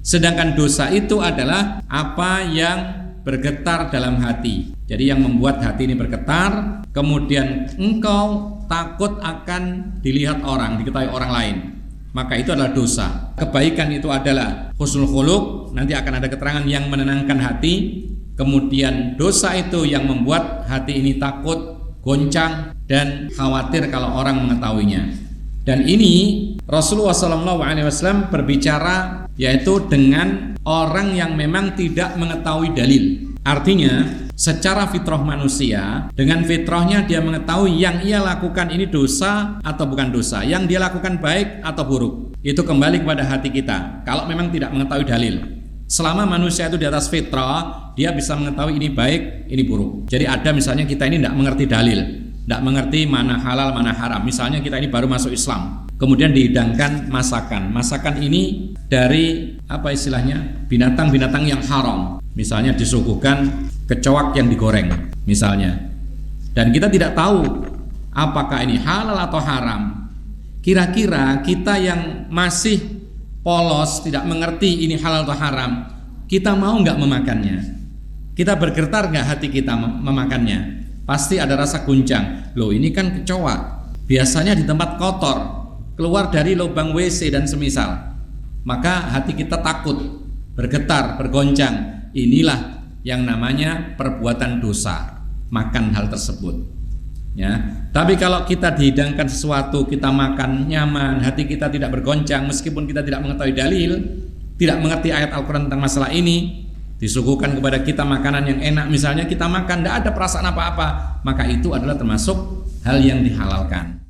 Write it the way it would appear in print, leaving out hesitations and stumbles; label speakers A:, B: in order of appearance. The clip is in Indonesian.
A: Sedangkan dosa itu adalah apa yang bergetar dalam hati. Jadi yang membuat hati ini bergetar, kemudian engkau takut akan dilihat orang, diketahui orang lain, maka itu adalah dosa. Kebaikan itu adalah husnul khuluq, nanti akan ada keterangan yang menenangkan hati. Kemudian dosa itu yang membuat hati ini takut, goncang, dan khawatir kalau orang mengetahuinya. Dan ini Rasulullah SAW berbicara yaitu dengan orang yang memang tidak mengetahui dalil. Artinya secara fitrah manusia, dengan fitrahnya dia mengetahui yang ia lakukan ini dosa atau bukan dosa, yang dia lakukan baik atau buruk. Itu kembali kepada hati kita. Kalau memang tidak mengetahui dalil, selama manusia itu di atas fitrah, dia bisa mengetahui ini baik, ini buruk. Jadi ada misalnya kita ini tidak mengerti dalil, tidak mengerti mana halal, mana haram. Misalnya kita ini baru masuk Islam, kemudian dihidangkan masakan. Masakan ini dari apa istilahnya, binatang-binatang yang haram. Misalnya disuguhkan kecoak yang digoreng misalnya, dan kita tidak tahu apakah ini halal atau haram. Kira-kira kita yang masih polos, tidak mengerti ini halal atau haram, kita mau nggak memakannya? Kita bergetar nggak hati kita memakannya? Pasti ada rasa guncang. Loh, ini kan kecoa, biasanya di tempat kotor, keluar dari lubang WC dan semisal. Maka hati kita takut, bergetar, bergoncang. Inilah yang namanya perbuatan dosa, makan hal tersebut. Ya, tapi kalau kita dihidangkan sesuatu, kita makan nyaman, hati kita tidak bergoncang, meskipun kita tidak mengetahui dalil, tidak mengerti ayat Al-Quran tentang masalah ini, disuguhkan kepada kita makanan yang enak, misalnya kita makan, tidak ada perasaan apa-apa, maka itu adalah termasuk hal yang dihalalkan.